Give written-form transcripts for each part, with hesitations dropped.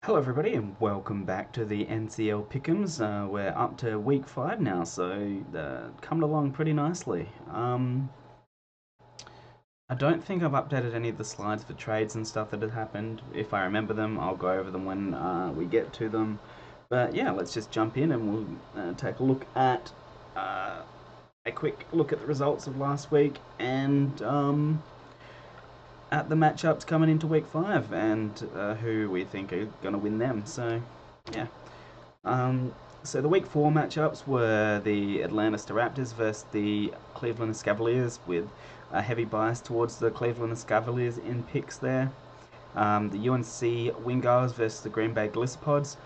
Hello everybody and welcome back to the NCL Pick'ems. We're up to week 5 now, so coming along pretty nicely. I don't think I've updated any of the slides for trades and stuff that had happened. If I remember them, I'll go over them when we get to them. But yeah, let's just jump in and we'll take a look at a quick look at the results of last week and at the matchups coming into week 5 and who we think are going to win them. So yeah. So the week 4 matchups were the Atlanta Raptors versus the Cleveland Cavaliers, with a heavy bias towards the Cleveland Cavaliers in picks there. The UNC Wingars versus the Green Bay Glissapods.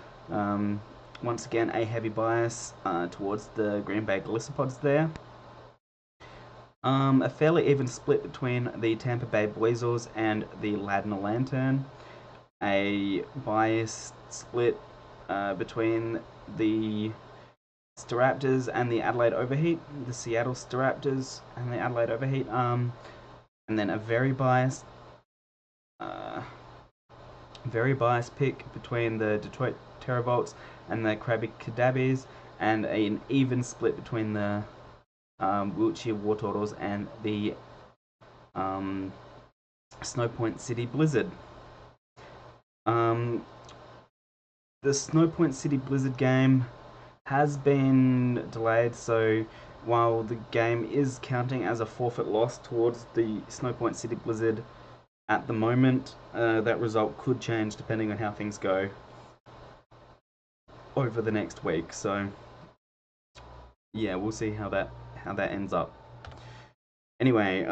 Once again, a heavy bias towards the Green Bay Glissapods there. A fairly even split between the Tampa Bay Weasels and the Ladner Lantern. A biased split between the Staraptors and the Adelaide Overheat, the Seattle Staraptors and the Adelaide Overheat, and then a very biased pick between the Detroit Terravolts and the Krabby Kadabbies, and an even split between the Wiltshire War Turtles and the Snowpoint City Blizzard. The Snowpoint City Blizzard game has been delayed, so while the game is counting as a forfeit loss towards the Snowpoint City Blizzard at the moment, that result could change depending on how things go over the next week. So yeah, we'll see how that ends up. Anyway,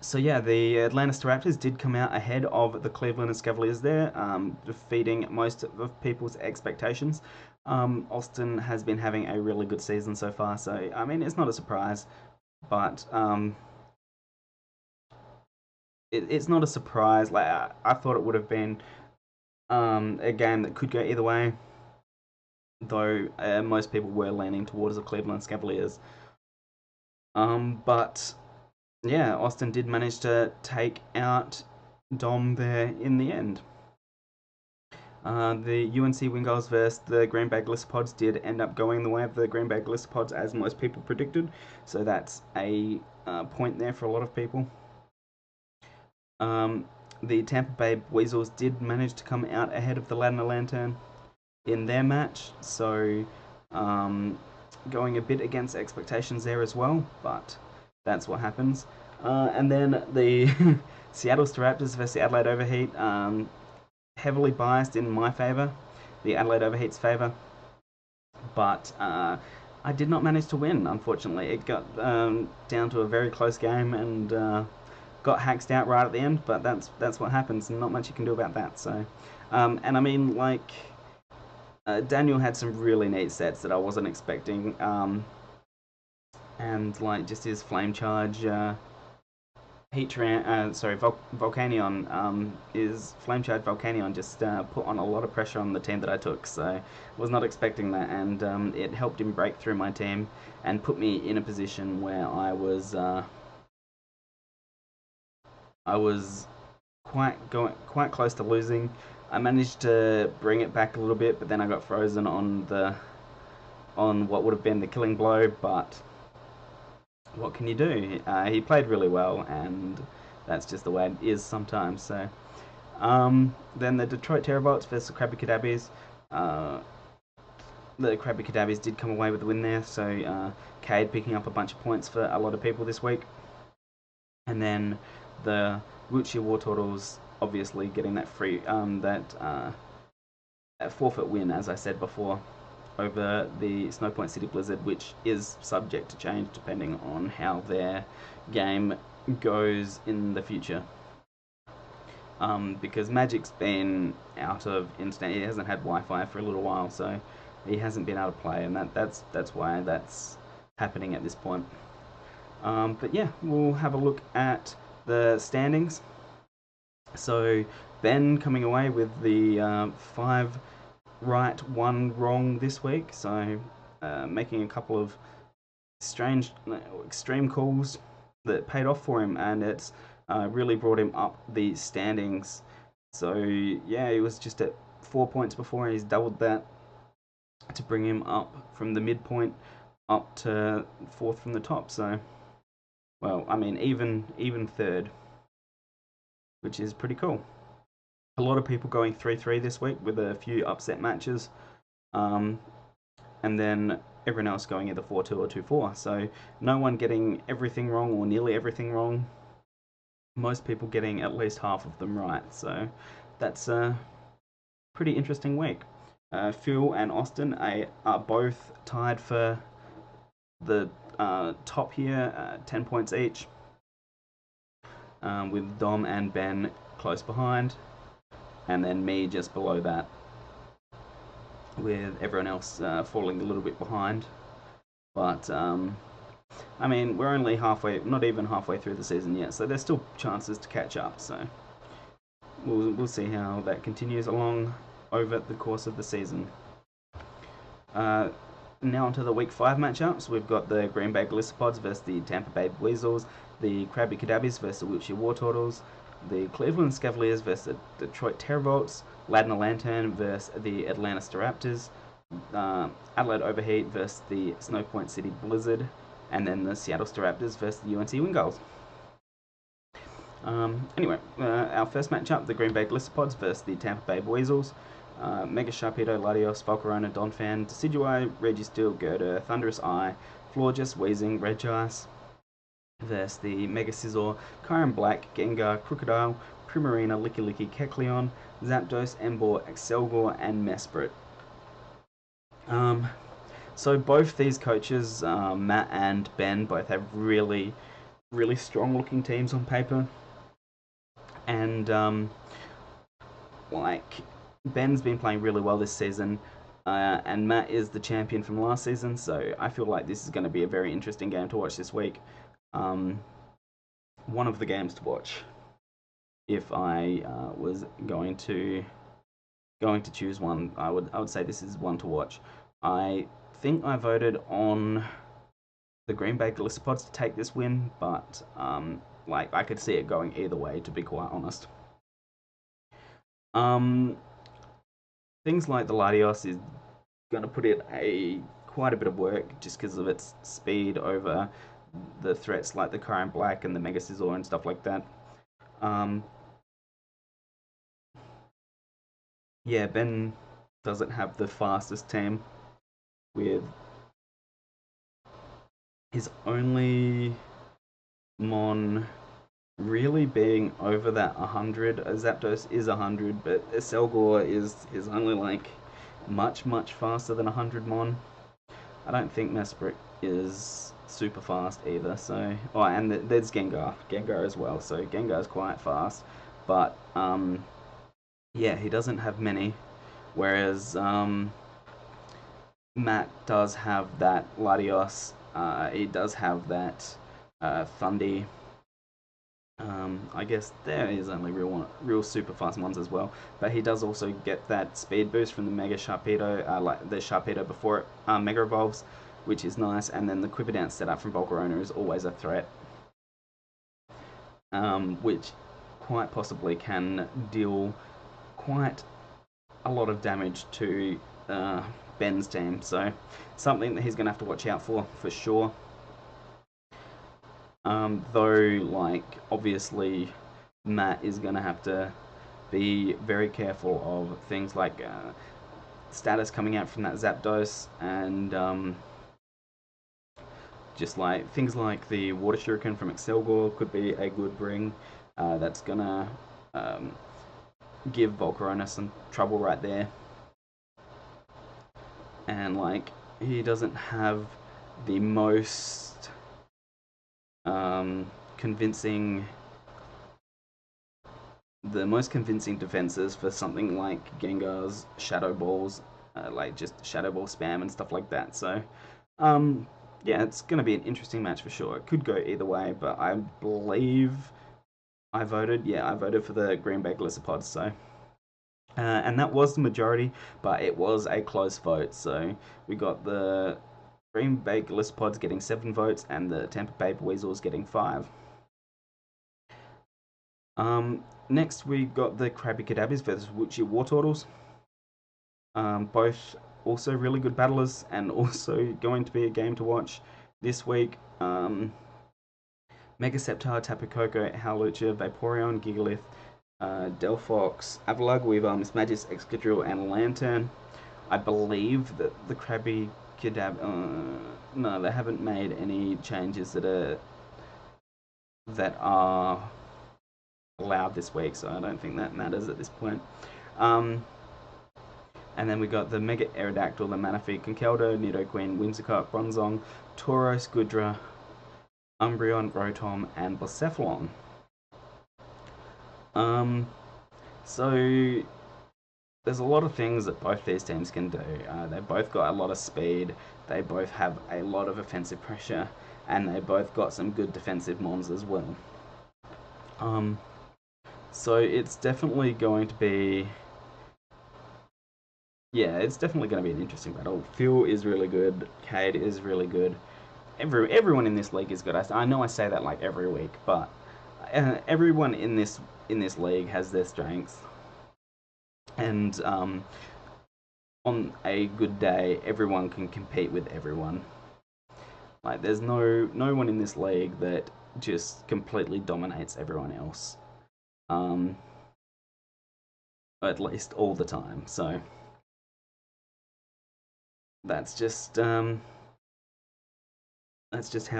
so yeah, the Atlanta Raptors did come out ahead of the Cleveland Cavaliers there, defeating most of people's expectations. Austin has been having a really good season so far, so I mean, it's not a surprise, but it's not a surprise. Like I thought it would have been a game that could go either way, though most people were leaning towards the Cleveland Cavaliers. But yeah, Austin did manage to take out Dom there in the end. The UNC Wingals versus the Green Bay Glissapods did end up going the way of the Green Bay Glissapods, as most people predicted, so that's a point there for a lot of people. The Tampa Bay Weasels did manage to come out ahead of the Ladner Lantern in their match, so going a bit against expectations there as well, but that's what happens. And then the Seattle Raptors versus the Adelaide Overheat, heavily biased in my favour, the Adelaide Overheat's favour, but I did not manage to win, unfortunately. It got down to a very close game and got hacked out right at the end, but that's what happens, and not much you can do about that. So, and I mean, like, Daniel had some really neat sets that I wasn't expecting, and like just his flame charge, Volcanion, is flame charge Volcanion just put on a lot of pressure on the team that I took. So I was not expecting that, and it helped him break through my team and put me in a position where I was quite close to losing. I managed to bring it back a little bit, but then I got frozen on what would have been the killing blow. But what can you do? He played really well, and that's just the way it is sometimes. So then the Detroit Terravolts versus the Krabby Kadabbies. The Krabby Kadabbies did come away with the win there, so Cade picking up a bunch of points for a lot of people this week. And then the Wiltshire War Turtles obviously getting that that forfeit win, as I said before, over the Snowpoint City Blizzard, which is subject to change depending on how their game goes in the future. Because Magic's been out of internet, he hasn't had Wi-Fi for a little while, so he hasn't been able to play, and that's why that's happening at this point. But yeah, we'll have a look at the standings. So Ben coming away with the 5 right, 1 wrong this week. So making a couple of strange, extreme calls that paid off for him, and it's really brought him up the standings So yeah, he was just at 4 points before, and he's doubled that to bring him up from the midpoint up to fourth from the top. So, well, I mean, even third, which is pretty cool. A lot of people going 3-3 this week with a few upset matches, um, and then everyone else going either 4-2 or 2-4. So no one getting everything wrong or nearly everything wrong. Most people getting at least half of them right. So that's a pretty interesting week. Phil and Austin are both tied for the top here, 10 points each, with Dom and Ben close behind, and then me just below that, with everyone else falling a little bit behind. But I mean, we're only halfway, not even halfway through the season yet, so there's still chances to catch up. So we'll see how that continues along over the course of the season. Now onto the Week 5 matchups. We've got the Green Bay Glissopods versus the Tampa Bay Weasels, the Krabby Kadabbies versus the Wiltshire War Turtles, the Cleveland Cavaliers versus the Detroit Terrorvolts, Ladner Lantern versus the Atlanta Staraptors, Adelaide Overheat versus the Snow Point City Blizzard, and then the Seattle Staraptors versus the UNC Wingulls. Anyway, our first matchup, the Green Bay Glissopods versus the Tampa Bay Weasels. Mega Sharpedo, Latios, Volcarona, Donphan, Decidueye, Registeel, Gerda, Thunderous Eye, Florges, Weezing, Regice versus the Mega Scizor, Kyron Black, Gengar, Crocodile, Primarina, Licky Licky, Kecleon, Zapdos, Emboar, Excelgor, and Mesprit. So both these coaches, Matt and Ben, both have really, really strong looking teams on paper. And like Ben's been playing really well this season, and Matt is the champion from last season, so I feel like this is going to be a very interesting game to watch this week. One of the games to watch if I was going to choose one. I would say this is one to watch. I think I voted on the Green Bay Glissopods to take this win, but like I could see it going either way, to be quite honest. Things like the Latios is going to put in quite a bit of work just because of its speed over the threats like the Kyron Black and the Mega Scizor and stuff like that. Yeah, Ben doesn't have the fastest team, with his only Mon really being over that 100. Zapdos is 100, but Excelgor is only like much faster than 100 Mon. I don't think Mesprit is super fast either. So, oh, and there's Gengar as well. So Gengar's quite fast, but yeah, he doesn't have many. Whereas Matt does have that Latios. He does have that Thundy. I guess there is only real super fast ones as well, but he does also get that speed boost from the Mega Sharpedo, like the Sharpedo before it Mega Evolves, which is nice, and then the Quiver Dance setup from Volcarona is always a threat, which quite possibly can deal quite a lot of damage to Ben's team, so something that he's going to have to watch out for sure. Though, like, obviously, Matt is going to have to be very careful of things like status coming out from that Zapdos, and just like things like the Water Shuriken from Excelgor could be a good bring. That's going to give Volcarona some trouble right there. And, like, he doesn't have the most convincing defenses for something like Gengar's Shadow Balls, like just Shadow Ball spam and stuff like that. So, yeah, it's going to be an interesting match for sure. It could go either way, but I believe I voted for the Green Bay Glissopods. So, and that was the majority, but it was a close vote. So we got the Green Bay Glissopods getting 7 votes and the Tampa Bay Weasels getting 5. Next, we got the Krabby Kadabbies versus Wuchie War Turtles. Both also really good battlers, and also going to be a game to watch this week. Megaceptar, Tapu Koko, Howlucha, Vaporeon, Gigalith, Delphox, Avalag, Weaver, Mismagius, Excadrill, and Lantern. I believe that the Krabby no, they haven't made any changes that are allowed this week, so I don't think that matters at this point. And then we got the Mega Aerodactyl, the Manaphy, Conkeldurr, Nidoqueen, Whimsicott, Bronzong, Tauros, Gudra, Umbreon, Rotom, and Blacephalon. So there's a lot of things that both these teams can do. They both got a lot of speed, they both have a lot of offensive pressure, and they both got some good defensive mons as well. So it's definitely going to be... Yeah, it's definitely going to be an interesting battle. Phil is really good, Cade is really good. Everyone in this league is good. I know I say that like every week, but everyone in this league has their strengths, and on a good day, everyone can compete with everyone. Like, there's no one in this league that just completely dominates everyone else. At least all the time. So that's just how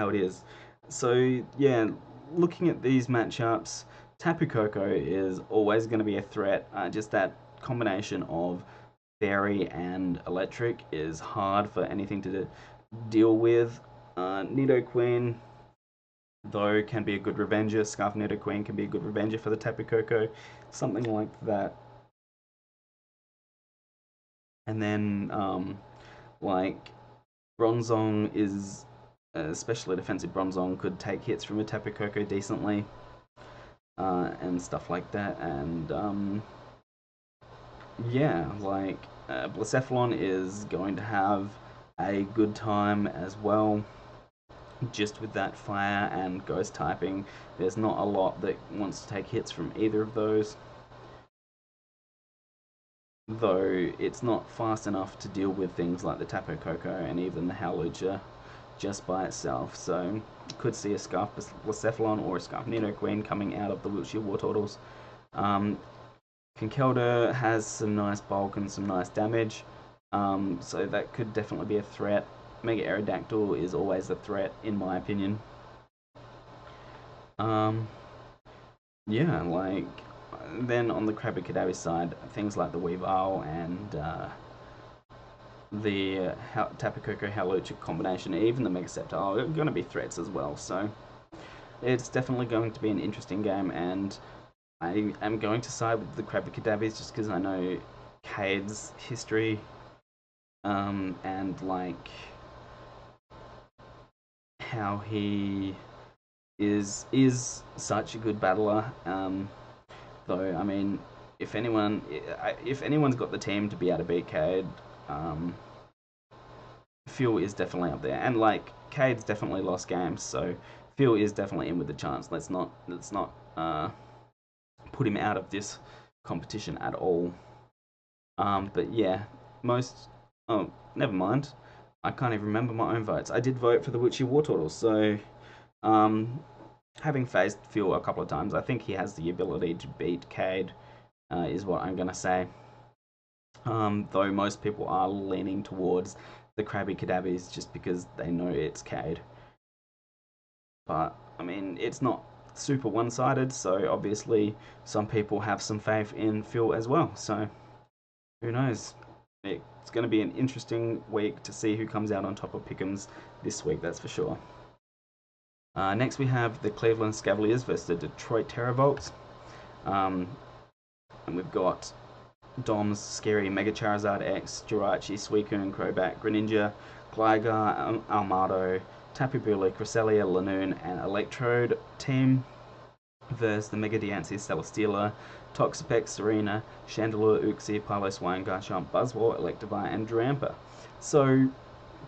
it is. So yeah, looking at these matchups, Tapu Koko is always going to be a threat. Just that combination of Fairy and Electric is hard for anything to deal with. Nidoqueen, though, can be a good revenger. Scarf Nidoqueen can be a good revenger for the Tapu Koko, something like that. And then, like, Bronzong is, especially defensive Bronzong, could take hits from a Tapu Koko decently, and stuff like that. And yeah, like, Blacephalon is going to have a good time as well. Just with that fire and ghost typing, there's not a lot that wants to take hits from either of those. Though it's not fast enough to deal with things like the Tapu Koko and even the Howlucha just by itself. So you could see a Scarf Blacephalon or a Scarf Nidoqueen coming out of the Wuchie War Turtles. Conkeldurr has some nice bulk and some nice damage, so that could definitely be a threat. Mega Aerodactyl is always a threat, in my opinion. Yeah, like, then on the Krabby Kadabby side, things like the Weavile and the Tapu Koko Howlucha combination, even the Megaceptor, are going to be threats as well. So it's definitely going to be an interesting game, and I am going to side with the Krabby Kadabbies just because I know Cade's history, and like how he is such a good battler. Though, I mean, if anyone's got the team to be able to beat Cade, Phil is definitely up there. And like, Cade's definitely lost games, so Phil is definitely in with the chance. Let's not put him out of this competition at all. But yeah, oh, never mind. I can't even remember my own votes. I did vote for the Wuchie War Turtles, so having faced Phil a couple of times, I think he has the ability to beat Cade, is what I'm gonna say. Though most people are leaning towards the Krabby Kadabbies just because they know it's Cade. But I mean, it's not super one-sided, so obviously some people have some faith in Phil as well. So who knows? It's going to be an interesting week to see who comes out on top of Pick'ems this week, that's for sure. Next we have the Cleveland Cavaliers versus the Detroit Terravolts. And we've got Dom's Scary Mega Charizard X, Jirachi, Suicune, Crobat, Greninja, Gligar, Armado, Tapu Bulu, Cresselia, Lanoon, and Electrode team versus the Mega Diancie, Celesteela, Toxapex, Serena, Chandelure, Uxie, Piloswine, Garchomp, Buzzwole, Electivire, and Drampa. So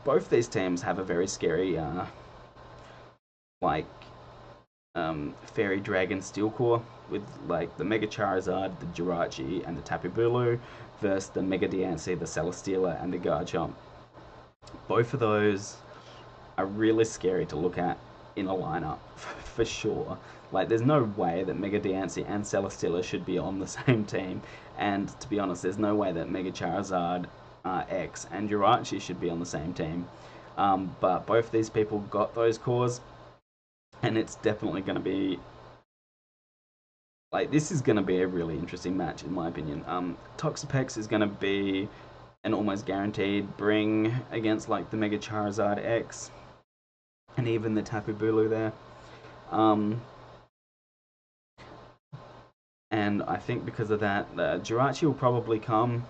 both these teams have a very scary Fairy Dragon Steel Core. with like the Mega Charizard, the Jirachi, and the Tapu Bulu versus the Mega Diancie, the Celesteela, and the Garchomp. Both of those are really scary to look at in a lineup for sure. Like, there's no way that Mega Diancie and Celesteela should be on the same team, and to be honest, there's no way that Mega Charizard X and Jirachi should be on the same team. But both these people got those cores, and it's definitely going to be like, this is going to be a really interesting match in my opinion. Toxapex is going to be an almost guaranteed bring against like the Mega Charizard X and even the Tapu Bulu there. And I think because of that, the Jirachi will probably come,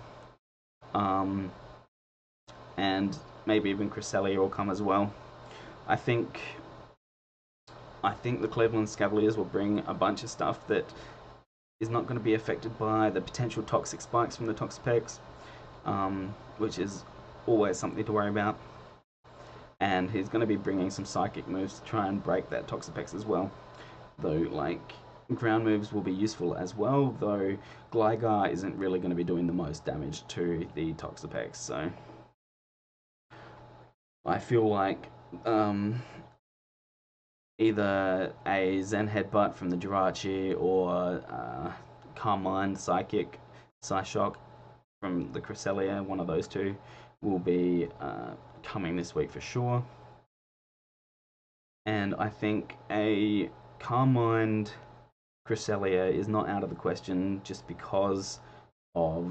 and maybe even Cresselia will come as well. I think the Cleveland Cavaliers will bring a bunch of stuff that is not going to be affected by the potential toxic spikes from the Toxapex, which is always something to worry about. And he's going to be bringing some psychic moves to try and break that Toxapex as well. Though, like, ground moves will be useful as well, though Gligar isn't really going to be doing the most damage to the Toxapex, so I feel like either a Zen Headbutt from the Jirachi or Carmine Psychic Psyshock from the Cresselia, one of those two, will be coming this week for sure. And I think a Carmine Cresselia is not out of the question just because of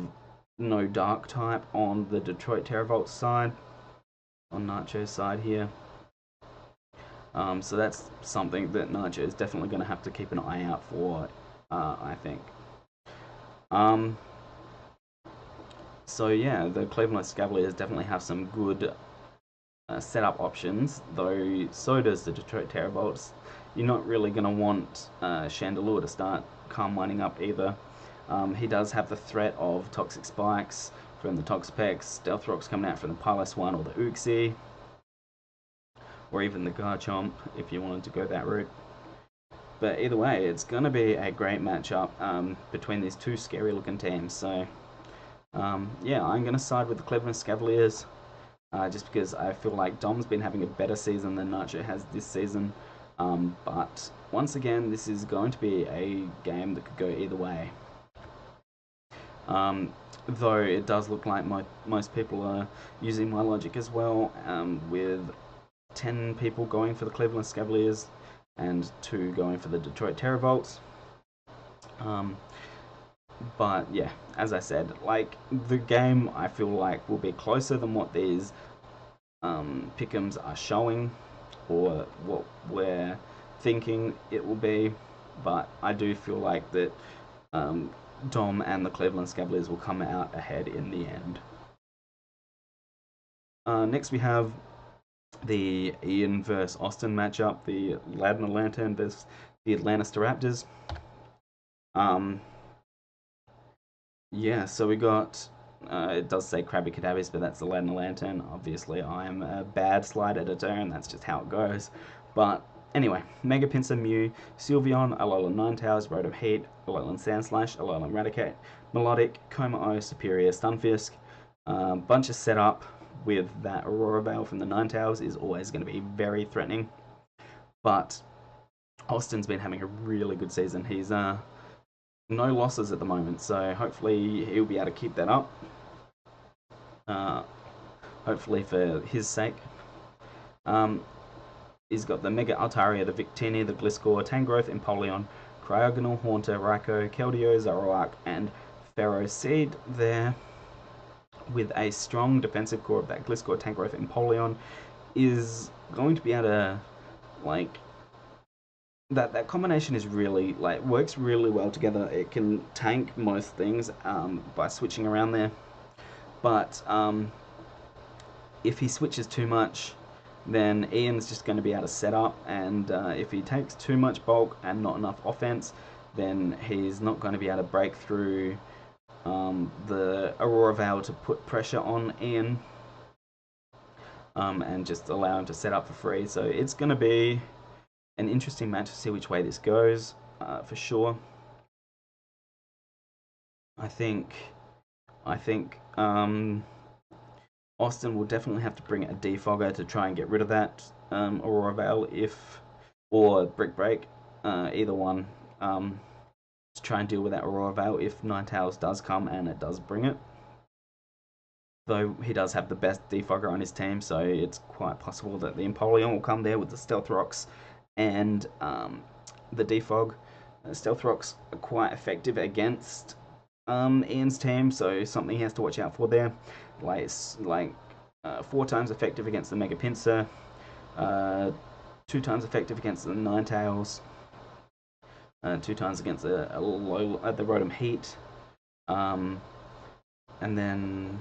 no Dark type on the Detroit Terravolt side, on Nacho's side here. So that's something that Nacho is definitely going to have to keep an eye out for, I think. So yeah, the Cleveland Cavaliers definitely have some good setup options, though so does the Detroit Terravolts. You're not really going to want Chandelure to start calm winding up either. He does have the threat of Toxic Spikes from the Toxapex, Stealth Rocks coming out from the Piloswine or the Uxie, or even the Garchomp if you wanted to go that route. But either way, it's going to be a great matchup between these two scary looking teams. So yeah, I'm going to side with the Cleveland Cavaliers just because I feel like Dom's been having a better season than Nacho has this season. But once again, this is going to be a game that could go either way. Though it does look like most people are using my logic as well, with 10 people going for the Cleveland Cavaliers and 2 going for the Detroit Terravolts. But yeah, as I said, like, the game I feel like will be closer than what these pick'ems are showing, or what we're thinking it will be, but I do feel like that Dom and the Cleveland Cavaliers will come out ahead in the end. Next we have the Ian vs Austin matchup, the Ladner Lantern vs the Atlanta Staraptors. Yeah, so we got, it does say Krabby Kadabbies, but that's the Ladner Lantern. Obviously, I am a bad slide editor, and that's just how it goes. But anyway, Mega Pinsir, Mew, Sylveon, Alolan Ninetales, Rotom Heat, Alolan Sandslash, Alolan Raticate, Melodic, Coma-O, Superior, Stunfisk. Bunch of setup with that Aurora Veil from the Ninetales is always going to be very threatening. But Austin's been having a really good season. He's no losses at the moment, so hopefully he'll be able to keep that up. Hopefully for his sake. He's got the Mega Altaria, the Victini, the Gliscor, Tangrowth, Empoleon, Cryogonal, Haunter, Raikou, Keldeo, Zoroark, and Ferroseed there, with a strong defensive core of that Gliscor, Tangrowth, Empoleon, is going to be able to, like, that combination is really, like, works really well together. It can tank most things by switching around there, but if he switches too much, then Ian's just going to be able to set up, and if he takes too much bulk and not enough offense, then he's not going to be able to break through the Aurora Veil to put pressure on Ian and just allow him to set up for free. So it's going to be an interesting match to see which way this goes, for sure. I think Austin will definitely have to bring a defogger to try and get rid of that Aurora Veil or Brick Break, either one, to try and deal with that Aurora Veil if Nine Tails does come and it does bring it. Though he does have the best defogger on his team, so it's quite possible that the Empoleon will come there with the Stealth Rocks and the defog. Stealth Rocks are quite effective against Ian's team, so something he has to watch out for there. Like 4 times effective against the Mega Pinsir, 2 times effective against the Ninetales, 2 times against the Rotom Heat, and then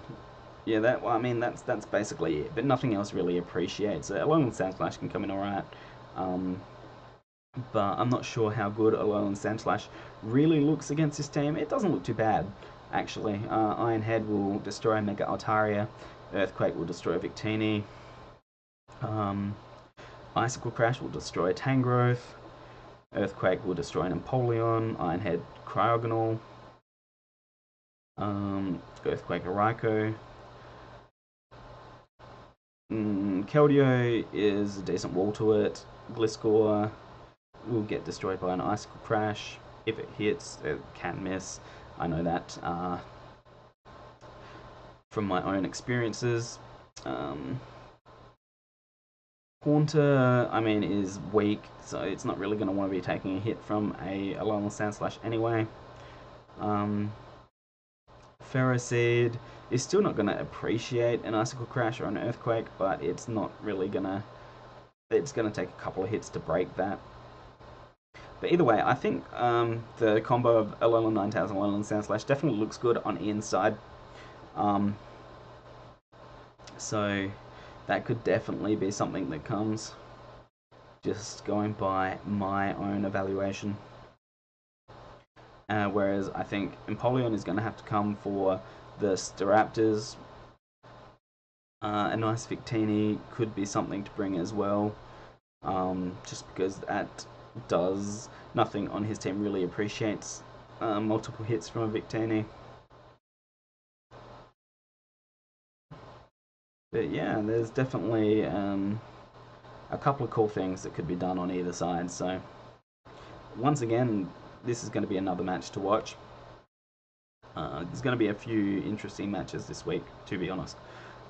yeah, that's basically it. But nothing else really appreciates it. Alolan Sandslash can come in alright. But I'm not sure how good Alolan Sandslash really looks against this team. It doesn't look too bad, actually. Iron Head will destroy Mega Altaria. Earthquake will destroy Victini. Icicle Crash will destroy Tangrowth. Earthquake will destroy an Empoleon. Iron Head Cryogonal. Earthquake Raikou. Keldeo is a decent wall to it. Gliscor will get destroyed by an Icicle Crash. If it hits, it can miss. I know that from my own experiences. Haunter, is weak, so it's not really going to want to be taking a hit from a Alolan Sandslash anyway. Ferroseed is still not going to appreciate an Icicle Crash or an Earthquake, but it's not really going to... It's going to take a couple of hits to break that. But either way, I think the combo of Alolan Ninetales and Alolan Sandslash definitely looks good on Ian's side. So that could definitely be something that comes, just going by my own evaluation. Whereas I think Empoleon is going to have to come for the Staraptors. A nice Victini could be something to bring as well, just because that does nothing on his team really appreciates multiple hits from a Victini. But yeah, there's definitely a couple of cool things that could be done on either side. So once again, this is going to be another match to watch. There's going to be a few interesting matches this week, to be honest.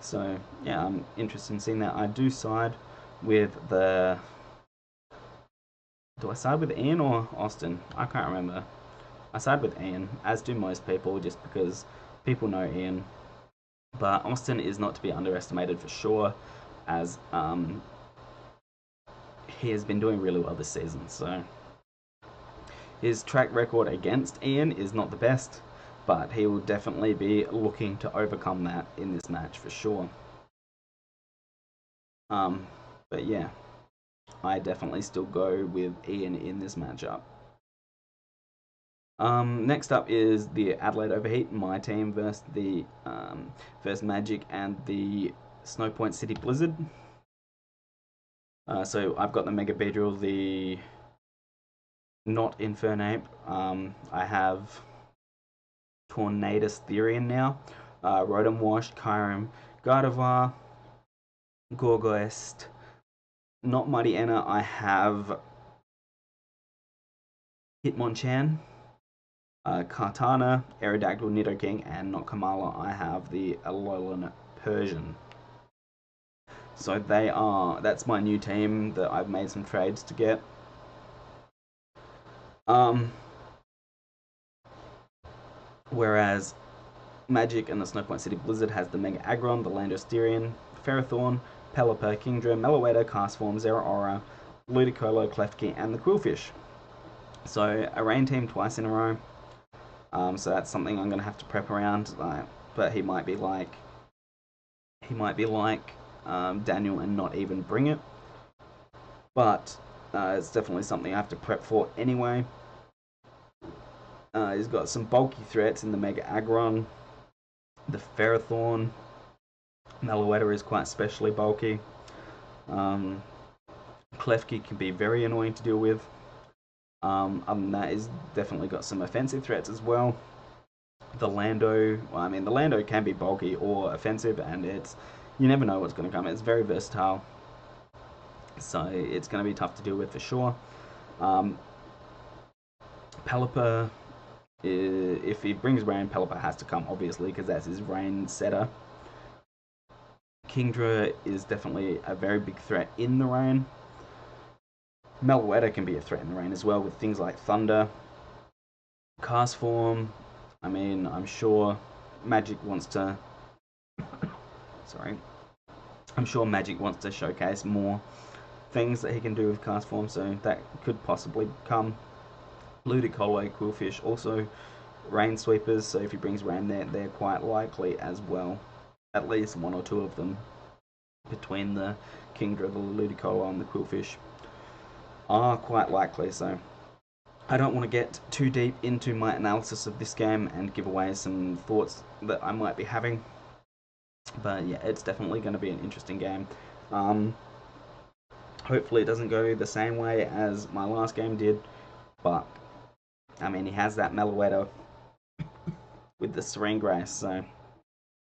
So yeah, I'm interested in seeing that. I do side with the... Do I side with Ian or Austin? I can't remember. I side with Ian, as do most people, just because people know Ian. But Austin is not to be underestimated for sure, as he has been doing really well this season. So his track record against Ian is not the best, but he will definitely be looking to overcome that in this match for sure. But yeah, I definitely still go with Ian in this matchup. Next up is the Adelaide Overheat, my team versus the versus Magic and the Snowpoint City Blizzard. So I've got the Mega Beedrill, the not Infernape. I have Tornadus Therian now, Rotom Wash, Kyurem, Gardevoir, Gorgeist. Not Mighty Anna, I have Hitmonchan, Kartana, Aerodactyl, Nidoking, and not Kamala, I have the Alolan Persian. So that's my new team that I've made some trades to get. Whereas Magic and the Snowpoint City Blizzard has the Mega Aggron, the Landosterian, Ferrothorn, Pelipper, Kingdra, Meloetta, Castform, Zeraora, Ludicolo, Klefki, and the Quillfish. So a rain team twice in a row. So that's something I'm going to have to prep around. But he might be like Daniel and not even bring it. But it's definitely something I have to prep for anyway. He's got some bulky threats in the Mega Aggron, the Ferrothorn. Meloetta is quite especially bulky. Klefki can be very annoying to deal with. Other than that, he's definitely got some offensive threats as well. The Lando, well, I mean, the Lando can be bulky or offensive, and you never know what's going to come. It's very versatile, so it's going to be tough to deal with for sure. Pelipper, if he brings rain, Pelipper has to come, obviously, because that's his rain setter. Kingdra is definitely a very big threat in the rain. Meloetta can be a threat in the rain as well, with things like Thunder. Cast Form, I mean, I'm sure Magic wants to... Sorry. I'm sure Magic wants to showcase more things that he can do with Cast Form, so that could possibly come. Ludicolo, Quillfish, also Rain Sweepers, so if he brings Rain there, they're quite likely as well. At least one or two of them between the Kingdra, the Ludicolo, and the Quillfish are quite likely, so I don't want to get too deep into my analysis of this game and give away some thoughts that I might be having. But yeah, it's definitely going to be an interesting game. Hopefully it doesn't go the same way as my last game did, but I mean, he has that Meloetta with the Serene Grace, so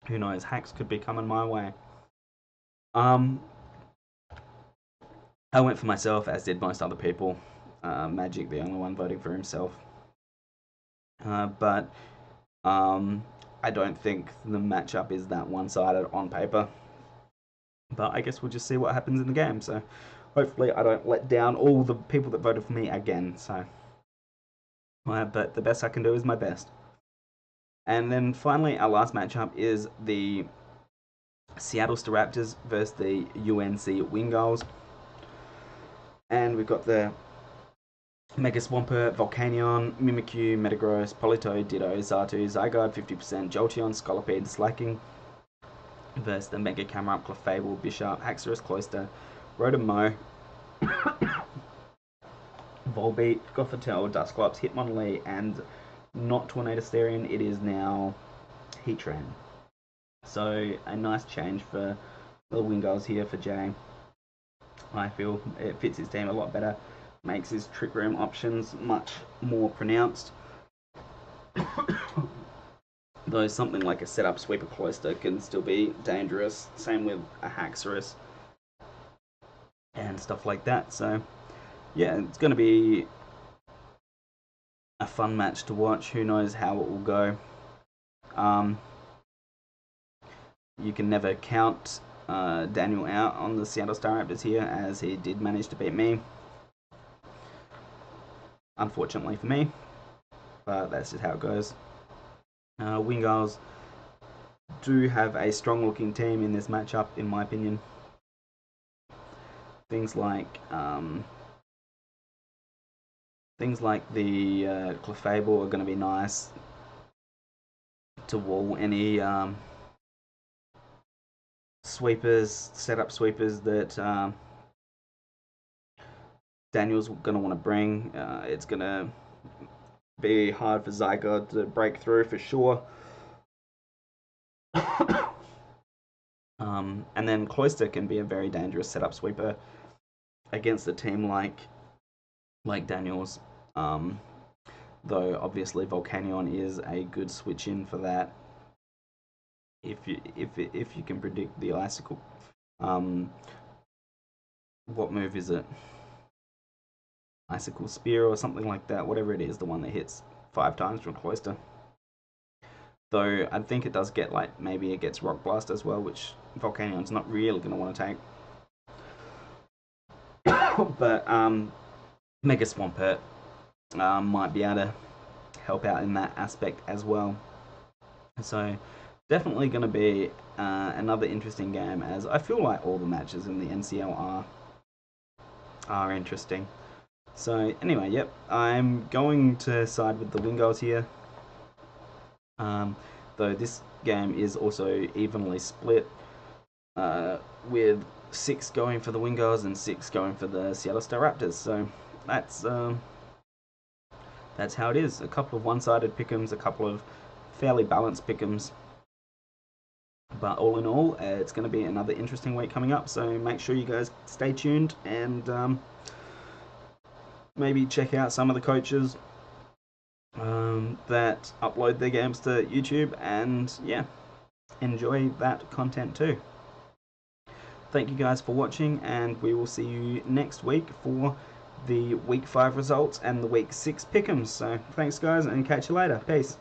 who knows, hacks could be coming my way. I went for myself, as did most other people. Magic, the only one voting for himself. But I don't think the matchup is that one-sided on paper. But I guess we'll just see what happens in the game. So hopefully I don't let down all the people that voted for me again. So, but the best I can do is my best. And then finally, our last matchup is the Seattle Staraptors versus the UNC Wingulls. And we've got the Mega Swampert, Volcanion, Mimikyu, Metagross, Polito, Ditto, Xatu, Zygarde, 50%, Jolteon, Scolipede, Slacking versus the Mega Camerupt, Clefable, Bisharp, Haxorus, Cloyster, Rotom-Mow, Volbeat, Gothitelle, Dusclops, Hitmonlee, and not Tornadus-Therian, it is now Heatran. So a nice change for the Wingulls here for Jay. I feel it fits his team a lot better, makes his Trick Room options much more pronounced. Though something like a setup Sweeper Cloyster can still be dangerous, same with a Haxorus and stuff like that. So yeah, it's going to be a fun match to watch. Who knows how it will go. You can never count Daniel out on the Seattle Staraptors here, as he did manage to beat me. Unfortunately for me, but that's just how it goes. Wingulls do have a strong looking team in this matchup, in my opinion. Things like the Clefable are going to be nice to wall any sweepers, setup sweepers that Daniel's going to want to bring. It's going to be hard for Zygarde to break through for sure. And then Cloyster can be a very dangerous setup sweeper against a team like Daniel's. Though obviously Volcanion is a good switch in for that. If you can predict the Icicle. What move is it? Icicle Spear or something like that, whatever it is, the one that hits 5 times from Cloyster. Though I think it does get, like, maybe it gets Rock Blast as well, which Volcanion's not really going to want to take. But Mega Swampert might be able to help out in that aspect as well. So definitely going to be another interesting game, as I feel like all the matches in the NCL are interesting. So anyway, yep, I'm going to side with the Wingulls here. Though this game is also evenly split, with 6 going for the Wingulls and 6 going for the Seattle Staraptors. So that's how it is. A couple of one-sided pick'ems, a couple of fairly balanced pick'ems. But all in all, it's going to be another interesting week coming up. So make sure you guys stay tuned and maybe check out some of the coaches that upload their games to YouTube, and yeah, enjoy that content too. Thank you guys for watching, and we will see you next week for the week 5 results and the week 6 pick'ems. So thanks guys, and catch you later. Peace.